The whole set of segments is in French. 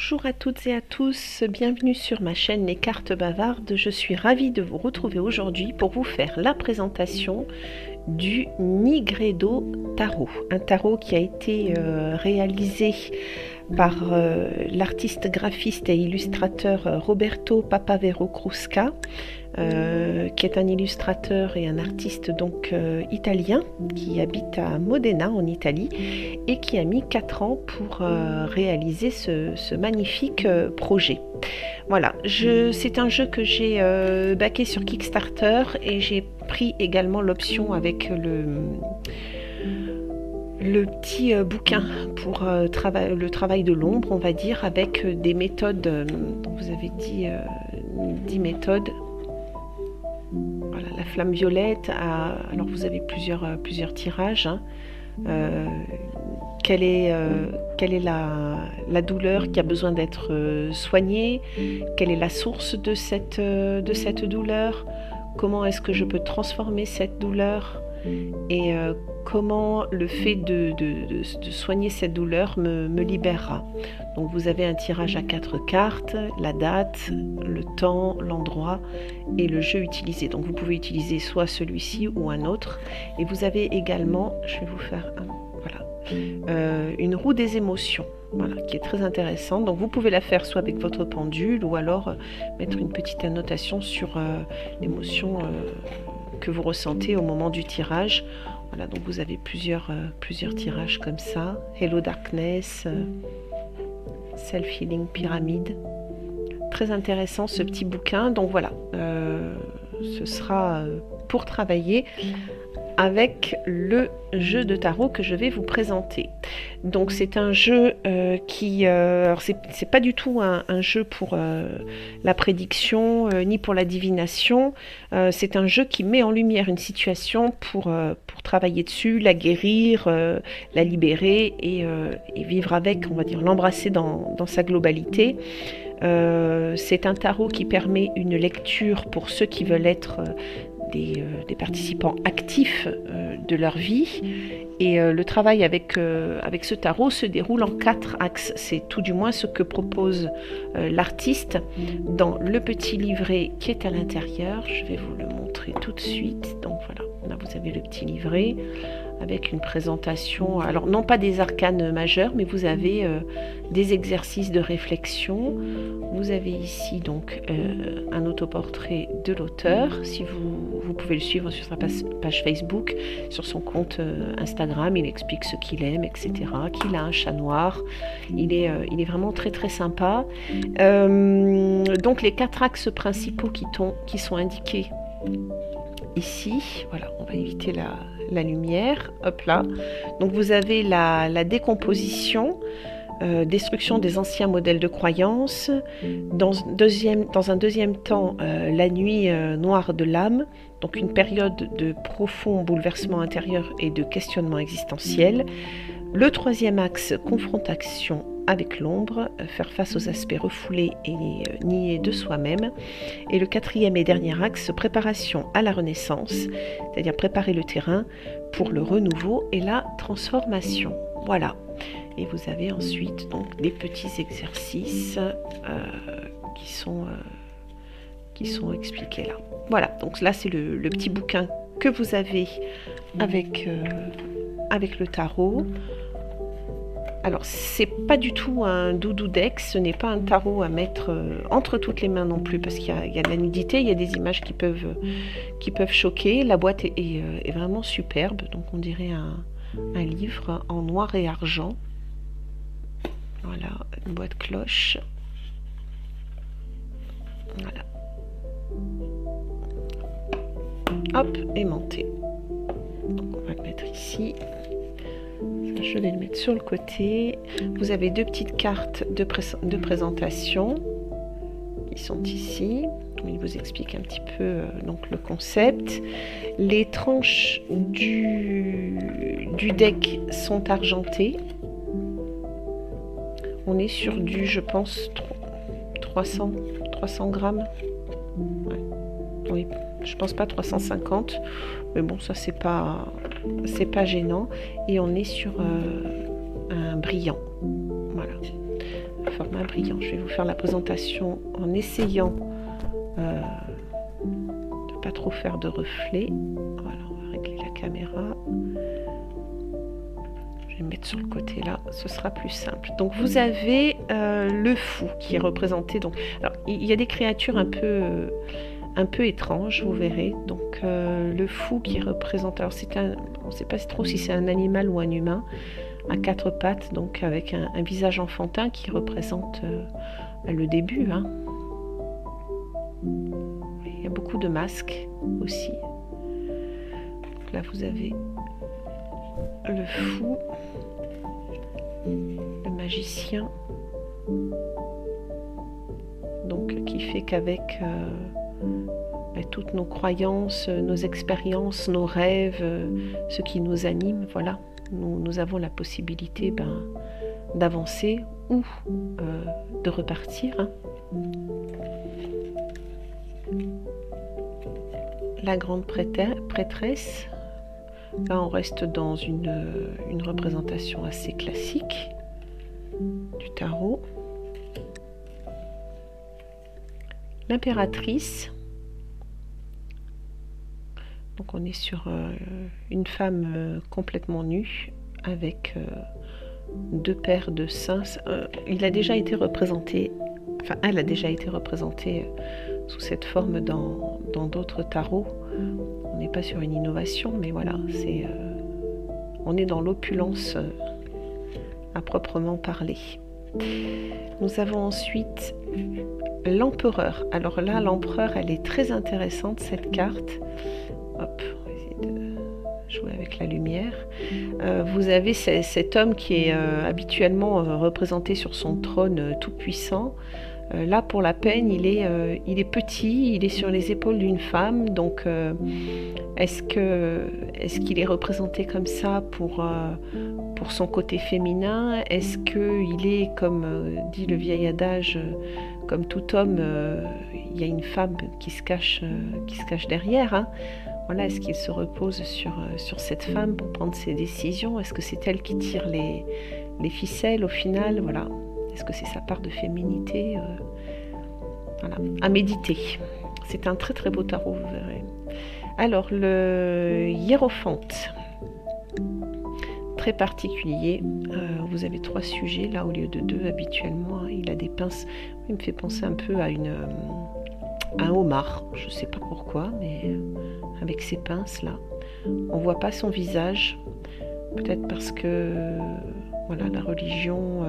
Bonjour à toutes et à tous, bienvenue sur ma chaîne Les Cartes Bavardes. Je suis ravie de vous retrouver aujourd'hui pour vous faire la présentation du Nigredo Tarot. Un tarot qui a été réalisé par l'artiste graphiste et illustrateur Roberto Papavero Crusca, qui est un illustrateur et un artiste donc italien qui habite à Modena en Italie et qui a mis 4 ans pour réaliser ce magnifique projet. Voilà, c'est un jeu que j'ai backé sur Kickstarter et j'ai pris également l'option avec le petit bouquin pour le travail de l'ombre, on va dire, avec des méthodes, vous avez dit 10 méthodes. Voilà, la flamme violette, alors vous avez plusieurs tirages. Hein. Quelle est la douleur qui a besoin d'être soignée? Quelle est la source de cette douleur? Comment est-ce que je peux transformer cette douleur? Et comment le fait de soigner cette douleur me libérera. Donc vous avez un tirage à 4 cartes, la date, le temps, l'endroit et le jeu utilisé. Donc vous pouvez utiliser soit celui-ci ou un autre. Et vous avez également, je vais vous faire une roue des émotions. Voilà, qui est très intéressante. Donc vous pouvez la faire soit avec votre pendule ou alors mettre une petite annotation sur l'émotion que vous ressentez au moment du tirage. Voilà, donc vous avez plusieurs tirages comme ça. Hello Darkness, Self-Healing Pyramide. Très intéressant ce petit bouquin. Donc voilà, ce sera pour travailler avec le jeu de tarot que je vais vous présenter. Donc c'est un jeu alors c'est pas du tout un jeu pour la prédiction ni pour la divination. C'est un jeu qui met en lumière une situation pour travailler dessus, la guérir, la libérer et vivre avec, on va dire, l'embrasser dans sa globalité. C'est un tarot qui permet une lecture pour ceux qui veulent être des participants actifs de leur vie. Et le travail avec ce tarot se déroule en 4 axes. C'est tout du moins ce que propose l'artiste dans le petit livret qui est à l'intérieur. Je vais vous le montrer tout de suite. Donc voilà, là vous avez le petit livret avec une présentation, alors non pas des arcanes majeurs, mais vous avez des exercices de réflexion. Vous avez ici donc un autoportrait de l'auteur. Si vous pouvez le suivre sur sa page Facebook, sur son compte Instagram, il explique ce qu'il aime, etc. Qu'il a un chat noir. Il est vraiment très très sympa. Donc les 4 axes principaux qui sont indiqués ici, voilà, on va éviter la lumière, hop là. Donc vous avez la décomposition, destruction des anciens modèles de croyances. Dans un deuxième temps, la nuit noire de l'âme, donc une période de profond bouleversement intérieur et de questionnement existentiel. Le 3e axe, confrontation avec l'ombre, faire face aux aspects refoulés et niés de soi-même. Et le 4e et dernier axe, préparation à la renaissance, c'est-à-dire préparer le terrain pour le renouveau et la transformation. Voilà. Et vous avez ensuite donc des petits exercices qui sont expliqués là. Voilà, donc là c'est le petit bouquin que vous avez avec le tarot. Alors, c'est pas du tout un doudou deck, ce n'est pas un tarot à mettre entre toutes les mains non plus, parce qu'il y a de la nudité, il y a des images qui peuvent choquer. La boîte est vraiment superbe, donc on dirait un livre en noir et argent. Voilà, une boîte cloche. Voilà. Hop, aimanté. Donc on va le mettre ici. Je vais le mettre sur le côté. Vous avez 2 petites cartes de présentation qui sont ici. Il vous explique un petit peu donc le concept. Les tranches du deck sont argentées. On est sur du, je pense, 300 grammes. Ouais. Oui, je pense pas 350, mais bon, ça c'est pas gênant. Et on est sur un brillant. Voilà. format brillant. Je vais vous faire la présentation en essayant de ne pas trop faire de reflets. Voilà, on va régler la caméra. Je vais me mettre sur le côté là, ce sera plus simple. Donc vous avez le fou qui est représenté. Donc, alors, il y a des créatures un peu étranges, vous verrez. Donc le fou qui représente, alors on ne sait pas trop si c'est un animal ou un humain, à 4 pattes, donc avec un visage enfantin qui représente le début. Hein. Il y a beaucoup de masques aussi. Donc là vous avez le fou, le magicien, donc qui fait qu'avec toutes nos croyances, nos expériences, nos rêves, ce qui nous anime, voilà, nous avons la possibilité d'avancer ou de repartir. Hein. La grande prêtresse, là on reste dans une représentation assez classique du tarot. L'impératrice, donc on est sur une femme complètement nue avec 2 paires de seins. Il a déjà été représenté, enfin elle a déjà été représentée sous cette forme dans d'autres tarots. On n'est pas sur une innovation, mais voilà, on est dans l'opulence à proprement parler. Nous avons ensuite l'empereur. Alors là, l'empereur, elle est très intéressante, cette carte. Hop, on va essayer de jouer avec la lumière. Vous avez cet homme qui est habituellement représenté sur son trône tout puissant. Là, pour la peine, il est petit, il est sur les épaules d'une femme. Donc, est-ce qu'il est représenté comme ça pour son côté féminin? Est-ce qu'il est, comme dit le vieil adage, comme tout homme, il y a une femme qui se cache derrière, hein? Voilà, est-ce qu'il se repose sur cette femme pour prendre ses décisions? Est-ce que c'est elle qui tire les ficelles au final? Voilà. Est-ce que c'est sa part de féminité? Voilà, à méditer. C'est un très très beau tarot, vous verrez. Alors, le hiérophante, très particulier. Vous avez 3 sujets, là au lieu de 2 habituellement. Il a des pinces. Il me fait penser un peu à un homard. Je ne sais pas pourquoi, mais avec ces pinces là. On ne voit pas son visage. Peut-être parce que voilà, la religion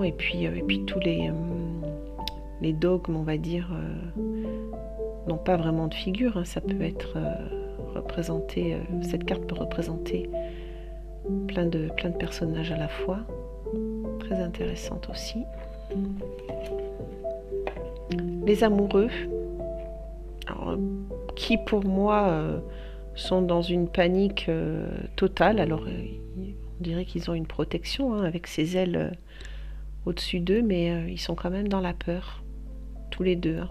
et puis tous les dogmes, on va dire, n'ont pas vraiment de figure. Hein. Ça peut être représenté, cette carte peut représenter plein de personnages à la fois. Très intéressante aussi. Les amoureux, alors, qui pour moi sont dans une panique totale. Alors on dirait qu'ils ont une protection hein, avec ces ailes au-dessus d'eux, mais ils sont quand même dans la peur, tous les deux. Hein.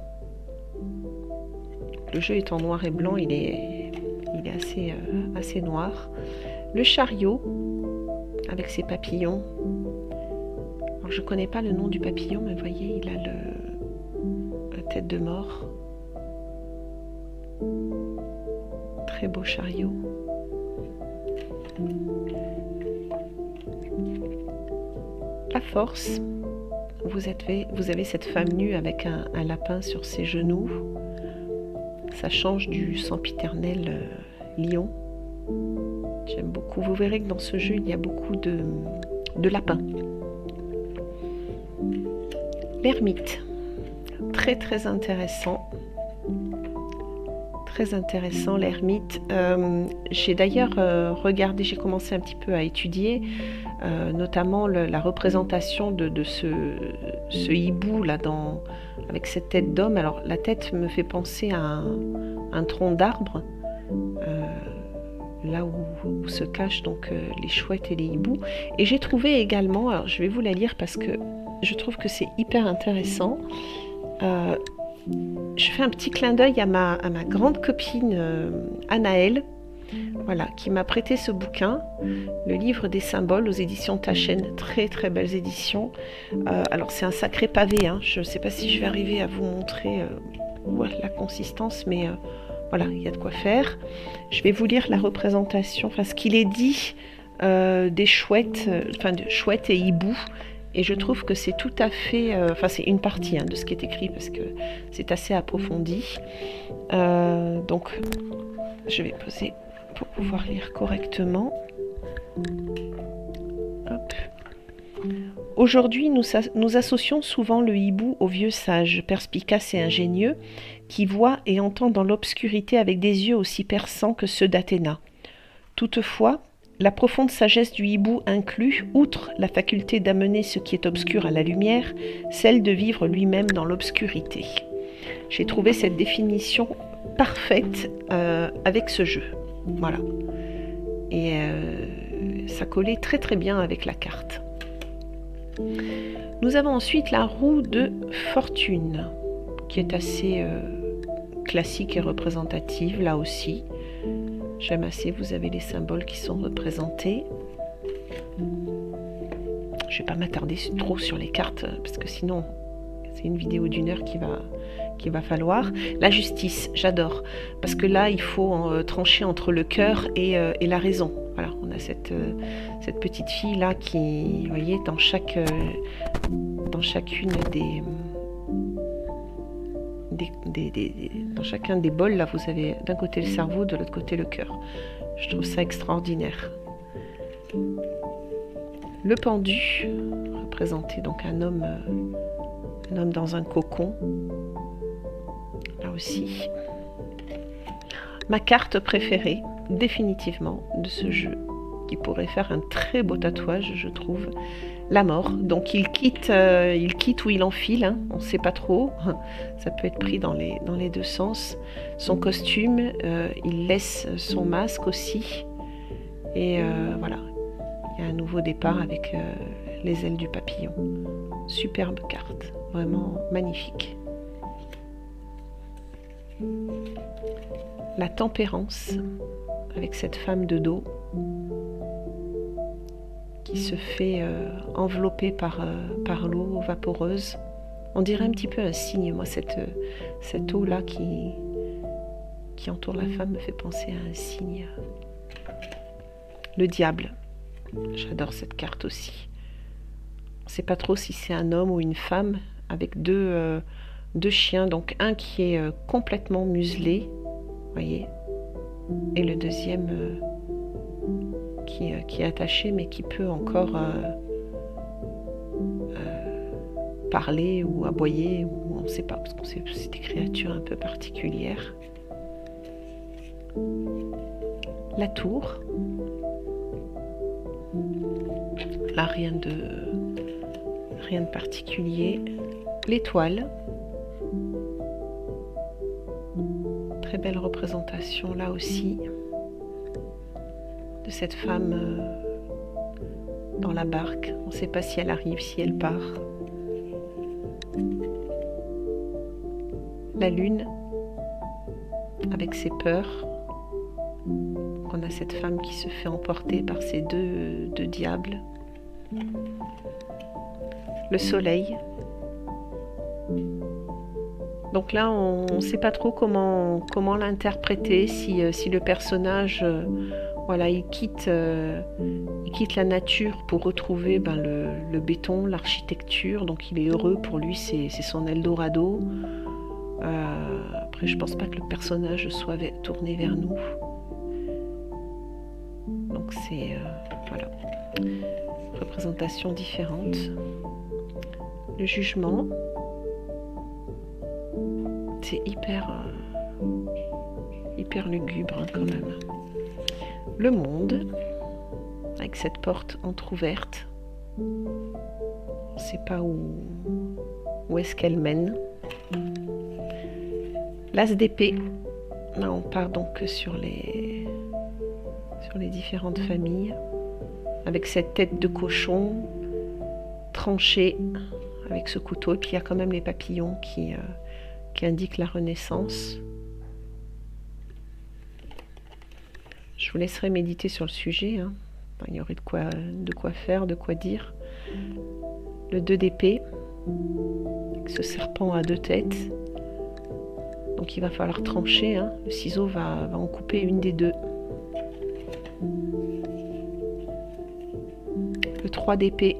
Le jeu est en noir et blanc, il est assez noir. Le chariot, avec ses papillons. Alors, je ne connais pas le nom du papillon, mais vous voyez, il a la tête de mort. Très beau chariot. La force, vous avez cette femme nue avec un lapin sur ses genoux. Ça change du sempiternel lion. J'aime beaucoup. Vous verrez que dans ce jeu, il y a beaucoup de lapins. L'ermite, très très intéressant. Très intéressant l'ermite. J'ai d'ailleurs regardé, j'ai commencé un petit peu à étudier, notamment la représentation de ce hibou là avec cette tête d'homme. Alors la tête me fait penser à un tronc d'arbre, là où se cachent donc les chouettes et les hiboux. Et j'ai trouvé également, alors je vais vous la lire parce que je trouve que c'est hyper intéressant. Je fais un petit clin d'œil à ma grande copine Anaëlle, voilà, qui m'a prêté ce bouquin, le livre des symboles aux éditions Taschen, très très belles éditions. Alors c'est un sacré pavé, hein. Je ne sais pas si je vais arriver à vous montrer la consistance, mais voilà, il y a de quoi faire. Je vais vous lire la représentation, enfin ce qu'il est dit des chouettes, de chouettes et hiboux. Et je trouve que c'est tout à fait... c'est une partie de ce qui est écrit parce que c'est assez approfondi. Donc, je vais poser pour pouvoir lire correctement. Hop. Aujourd'hui, nous associons souvent le hibou au vieux sage, perspicace et ingénieux, qui voit et entend dans l'obscurité avec des yeux aussi perçants que ceux d'Athéna. Toutefois, la profonde sagesse du hibou inclut, outre la faculté d'amener ce qui est obscur à la lumière, celle de vivre lui-même dans l'obscurité. J'ai trouvé cette définition parfaite avec ce jeu. Voilà. Et ça collait très très bien avec la carte. Nous avons ensuite la roue de fortune, qui est assez classique et représentative là aussi. J'aime assez, vous avez les symboles qui sont représentés. Je ne vais pas m'attarder trop sur les cartes, parce que sinon, c'est une vidéo d'1 heure qu'il va falloir. La justice, j'adore, parce que là, il faut trancher entre le cœur et la raison. Voilà, on a cette petite fille-là qui, vous voyez, dans chacune dans chacun des bols, là, vous avez d'un côté le cerveau, de l'autre côté le cœur. Je trouve ça extraordinaire. Le pendu, représenté donc un homme dans un cocon. Là aussi. Ma carte préférée, définitivement, de ce jeu, qui pourrait faire un très beau tatouage, je trouve. La mort, donc il quitte ou il enfile, hein, on ne sait pas trop, ça peut être pris dans les deux sens. Son costume, il laisse son masque aussi, et voilà, il y a un nouveau départ avec les ailes du papillon. Superbe carte, vraiment magnifique. La tempérance, avec cette femme de dos, qui se fait envelopper par l'eau vaporeuse. On dirait un petit peu un cygne, moi, cette eau-là qui entoure la femme me fait penser à un cygne. Le diable, j'adore cette carte aussi. On ne sait pas trop si c'est un homme ou une femme, avec deux chiens, donc un qui est complètement muselé, vous voyez, et le deuxième... qui est attaché mais qui peut encore parler ou aboyer, ou on ne sait pas, parce qu'on sait que c'est des créatures un peu particulières. La tour. Là, rien de particulier. L'étoile. Très belle représentation là aussi. De cette femme dans la barque. On ne sait pas si elle arrive, si elle part. La lune, avec ses peurs. On a cette femme qui se fait emporter par ces deux diables. Le soleil. Donc là, on ne sait pas trop comment l'interpréter, si le personnage... Voilà, il quitte la nature pour retrouver le béton, l'architecture. Donc il est heureux, pour lui c'est son Eldorado. Après je pense pas que le personnage soit tourné vers nous. Donc c'est voilà, représentation différente. Le jugement, c'est hyper lugubre quand même. Le monde, avec cette porte entrouverte. On ne sait pas où est-ce qu'elle mène. L'as d'épée. Là, on part donc sur les différentes familles. Avec cette tête de cochon tranchée avec ce couteau. Et puis il y a quand même les papillons qui indiquent la Renaissance. Je vous laisserai méditer sur le sujet, hein. Enfin, il y aurait de quoi faire, de quoi dire. Le 2 d'épée, ce serpent à 2 têtes. Donc il va falloir trancher, hein. Le ciseau va en couper une des deux. Le 3 d'épée.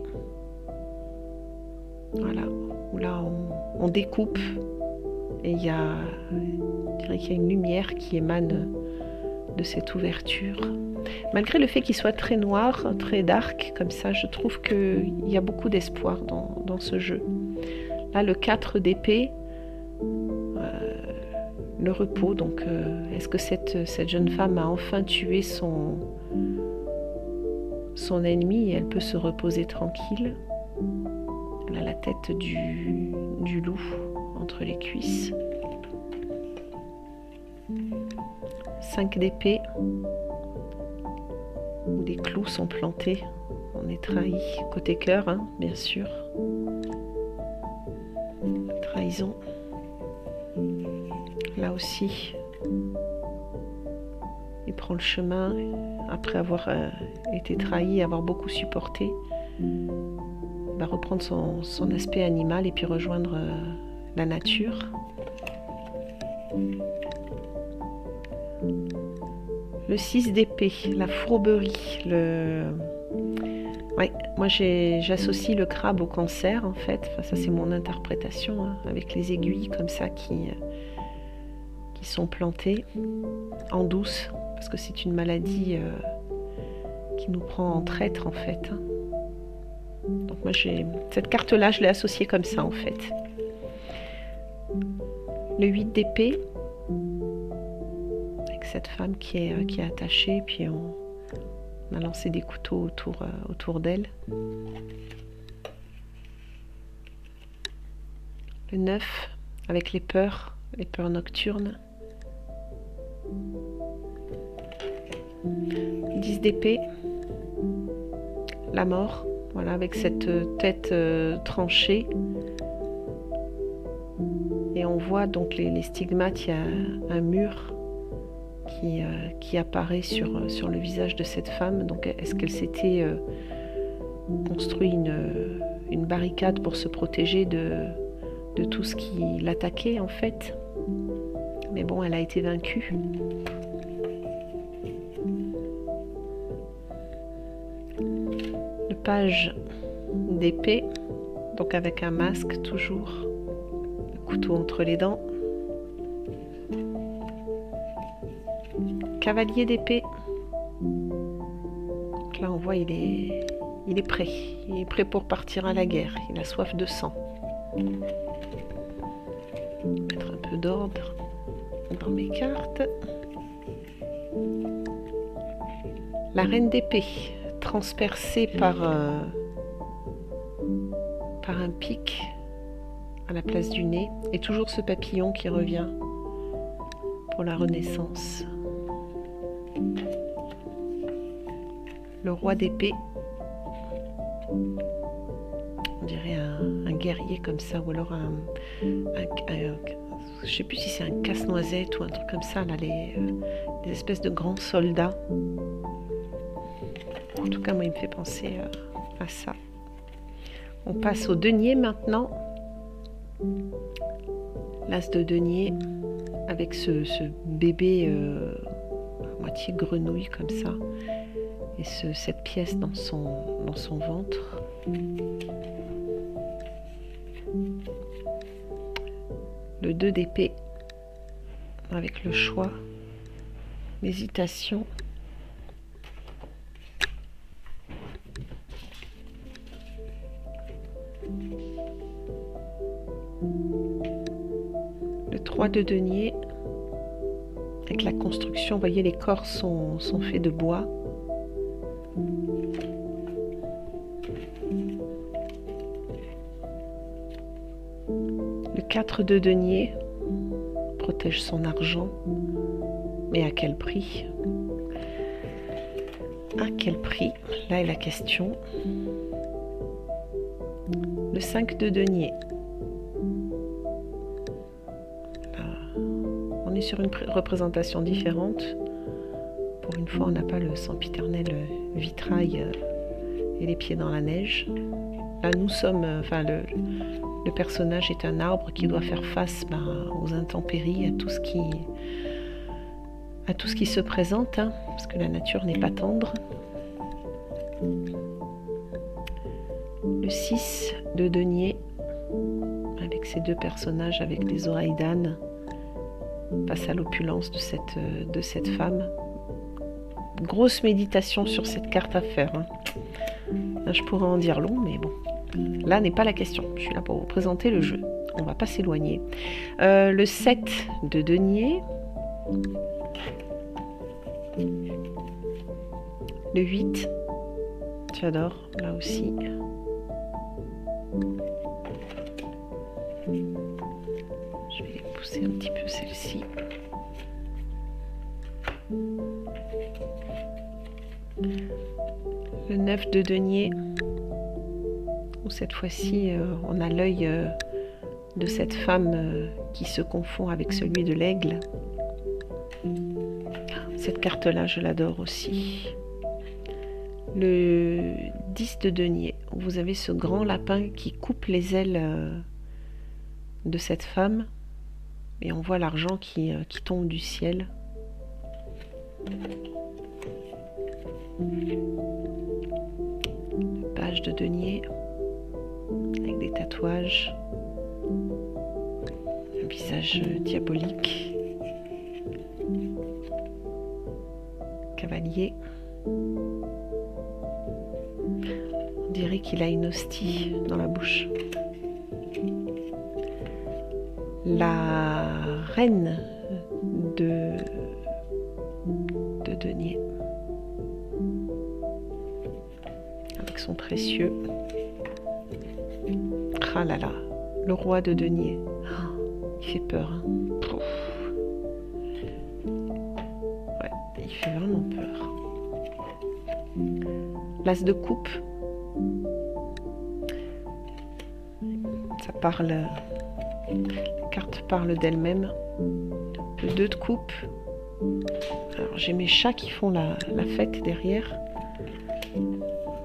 Voilà, où là on découpe et je dirais qu'il y a une lumière qui émane de cette ouverture. Malgré le fait qu'il soit très noir, très dark, comme ça, je trouve qu'il y a beaucoup d'espoir dans ce jeu. Là, le 4 d'épée, le repos. Donc, est-ce que cette jeune femme a enfin tué son ennemi et elle peut se reposer tranquille? Elle a la tête du loup entre les cuisses. 5 d'épée, où des clous sont plantés. On est trahi. Côté cœur, hein, bien sûr. Trahison. Là aussi, il prend le chemin après avoir été trahi, avoir beaucoup supporté. Il va reprendre son aspect animal et puis rejoindre la nature. Le 6 d'épée, la fourberie. Ouais, moi j'associe le crabe au cancer en fait. Enfin, ça c'est mon interprétation, hein, avec les aiguilles comme ça qui sont plantées en douce, parce que c'est une maladie qui nous prend en traître en fait. Donc moi cette carte-là, je l'ai associée comme ça en fait. Le 8 d'épée, avec cette femme qui est attachée, puis on a lancé des couteaux autour d'elle. Le 9, avec les peurs nocturnes. 10 d'épée, la mort, voilà, avec cette tête tranchée. Et on voit donc les stigmates, il y a un mur qui apparaît sur le visage de cette femme. Donc est-ce qu'elle s'était construit une barricade pour se protéger de tout ce qui l'attaquait en fait? Mais bon, elle a été vaincue. Le page d'épée, donc avec un masque toujours, le couteau entre les dents. Cavalier d'épée. Donc là on voit il est prêt. Il est prêt pour partir à la guerre. Il a soif de sang. Mettre un peu d'ordre dans mes cartes. La reine d'épée, transpercée par un pic à la place du nez. Et toujours ce papillon qui revient pour la renaissance. Le roi d'épée, on dirait un guerrier comme ça, ou alors je sais plus si c'est un casse-noisette ou un truc comme ça, là, des espèces de grands soldats. En tout cas, moi, il me fait penser à ça. On passe au denier maintenant. L'as de denier, avec ce bébé à moitié grenouille comme ça. Et cette pièce dans son ventre. Le 2 d'épée, avec le choix, l'hésitation. Le 3 de denier, avec la construction, vous voyez les corps sont faits de bois. Le 4 de denier protège son argent, mais à quel prix? À quel prix? Là est la question. Le 5 de denier. Là, on est sur une représentation différente. pour une fois, on n'a pas le sempiternel vitrail et les pieds dans la neige. Là, nous sommes... le personnage est un arbre qui doit faire face aux intempéries, à tout ce qui se présente, hein, parce que la nature n'est pas tendre. Le 6 de denier, avec ces deux personnages avec les oreilles d'âne, face à l'opulence de cette femme. Grosse méditation sur cette carte à faire. Hein. Là, je pourrais en dire long, mais bon. Là n'est pas la question. Je suis là pour vous présenter le jeu. On va pas s'éloigner. Le 7 de denier. Le 8. J'adore, là aussi. Je vais pousser un petit peu celle-ci. Le 9 de denier, où cette fois-ci on a l'œil de cette femme qui se confond avec celui de l'aigle. Cette carte-là, je l'adore aussi. Le 10 de denier, où vous avez ce grand lapin qui coupe les ailes de cette femme, et on voit l'argent qui tombe du ciel. Le page de denier, avec des tatouages, un visage diabolique, cavalier. On dirait qu'il a une hostie dans la bouche. La reine de denier, avec son précieux. Ah là là, le roi de denier. Oh, il fait peur. Hein. Ouais, il fait vraiment peur. L'as de coupe. Ça parle... La carte parle d'elle-même. Le 2 de coupe. Alors j'ai mes chats qui font la fête derrière.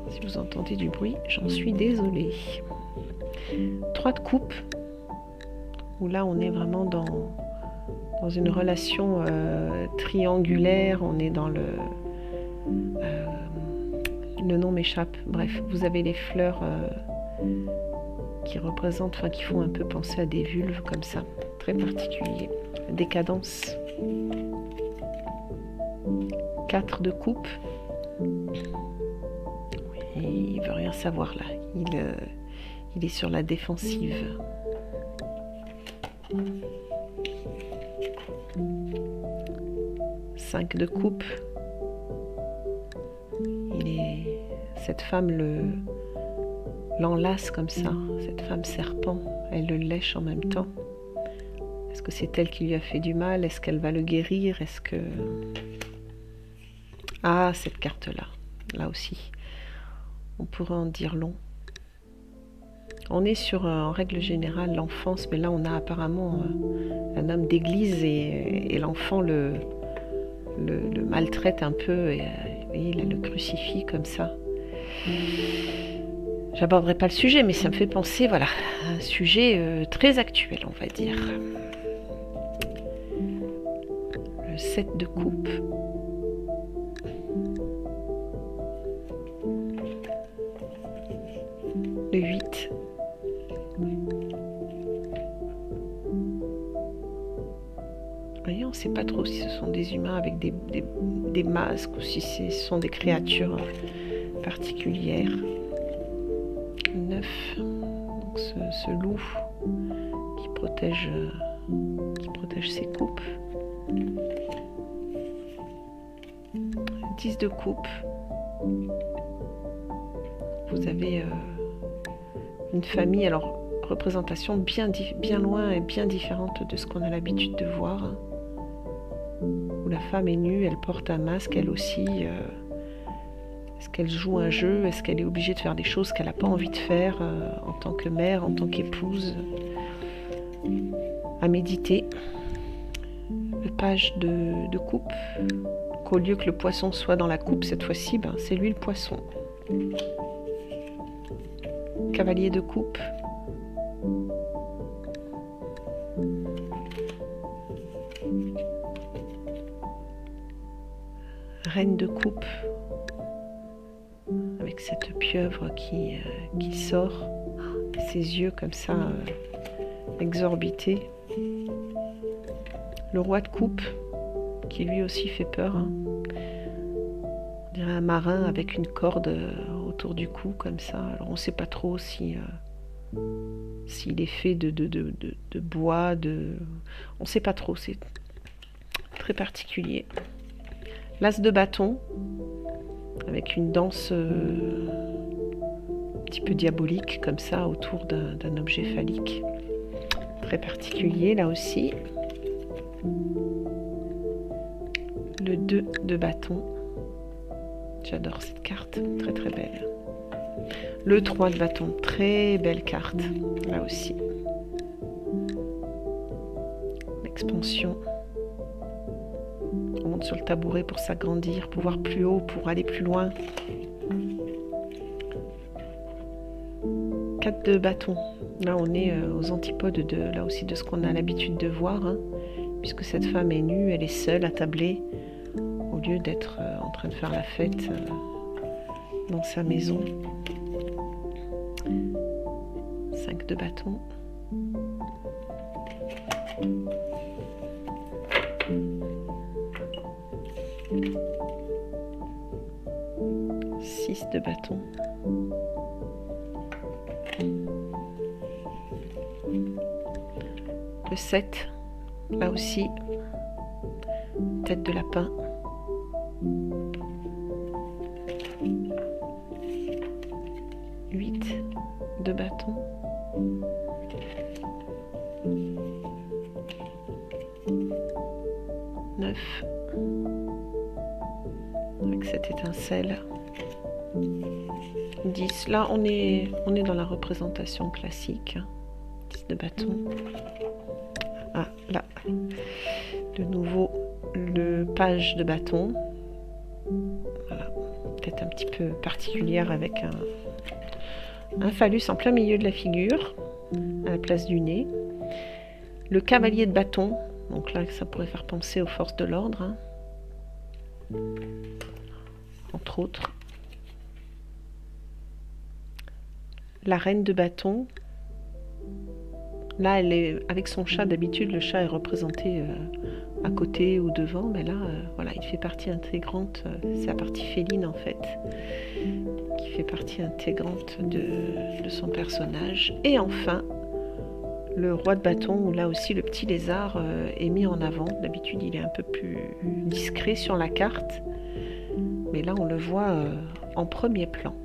Si vous entendez du bruit, j'en suis désolée. 3 de coupe. Où là on est vraiment dans une relation triangulaire. On est dans le nom m'échappe. Bref, vous avez les fleurs qui représentent, qui font un peu penser à des vulves comme ça, très particulier. Décadence. 4 de coupe. Oui, il veut rien savoir là. Il est sur la défensive. 5 de coupe. Cette femme l'enlace comme ça, cette femme serpent, elle le lèche en même temps. Est-ce que c'est elle qui lui a fait du mal? Est-ce qu'elle va le guérir? Est-ce que... Ah, cette carte-là, là aussi, on pourrait en dire long. On est sur, en règle générale, l'enfance, mais là on a apparemment un homme d'église et l'enfant le maltraite un peu et il le crucifie comme ça. J'aborderai pas le sujet, mais ça me fait penser, voilà, à un sujet très actuel, on va dire. Le 7 de coupe. Le 8. Vous voyez, on ne sait pas trop si ce sont des humains avec des masques ou si ce sont des créatures particulières. 9. Donc ce loup qui protège ses coupes. 10 de coupe. Vous avez une famille, alors représentation bien loin et bien différente de ce qu'on a l'habitude de voir. Où la femme est nue, elle porte un masque, elle aussi. Est-ce qu'elle joue un jeu? Est-ce qu'elle est obligée de faire des choses qu'elle n'a pas envie de faire en tant que mère, en tant qu'épouse? À méditer. Le page de coupe, qu'au lieu que le poisson soit dans la coupe, cette fois-ci, ben, c'est lui le poisson. Cavalier de coupe. Reine de coupe. Avec cette pieuvre qui sort. Ses yeux comme ça, exorbités. Le roi de coupe, qui lui aussi fait peur. Hein. On dirait un marin avec une corde autour du cou, comme ça. Alors on ne sait pas trop si s'il est fait de bois, on ne sait pas trop, c'est très particulier. L'as de bâton, avec une danse un petit peu diabolique, comme ça, autour d'un objet phallique. Très particulier, là aussi. Le 2 de bâton. J'adore cette carte, très très belle. Le 3 de bâton, très belle carte, là aussi. L'expansion. On monte sur le tabouret pour s'agrandir, pour voir plus haut, pour aller plus loin. 4 de bâton. Là, on est aux antipodes là aussi de ce qu'on a l'habitude de voir, hein, puisque cette femme est nue, elle est seule, attablée, au lieu d'être en train de faire la fête dans sa maison. 5 de bâton. 6 de bâton. Le 7, là aussi, tête de lapin. De bâton. 9 avec cette étincelle. 10. Là, on est dans la représentation classique. 10 de bâton. Ah, là. De nouveau, le page de bâton. Voilà. Peut-être un petit peu particulière avec un phallus en plein milieu de la figure, à la place du nez. Le cavalier de bâton, donc là ça pourrait faire penser aux forces de l'ordre, hein. Entre autres. La reine de bâton, là elle est avec son chat, d'habitude le chat est représenté à côté ou devant, mais là voilà, il fait partie intégrante, c'est la partie féline en fait, qui fait partie intégrante de son personnage. Et enfin, le roi de bâton, où là aussi le petit lézard est mis en avant. D'habitude, il est un peu plus discret sur la carte, mais là, on le voit en premier plan.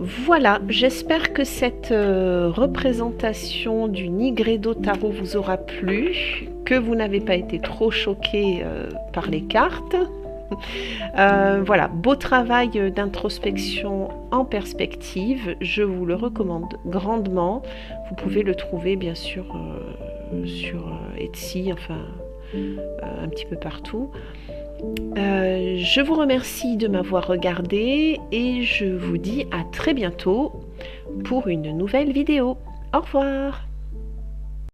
Voilà, j'espère que cette représentation du Nigredo Tarot vous aura plu, que vous n'avez pas été trop choqués par les cartes. Voilà, beau travail d'introspection en perspective, je vous le recommande grandement. Vous pouvez le trouver bien sûr sur Etsy, enfin un petit peu partout. Je vous remercie de m'avoir regardé et je vous dis à très bientôt pour une nouvelle vidéo. Au revoir.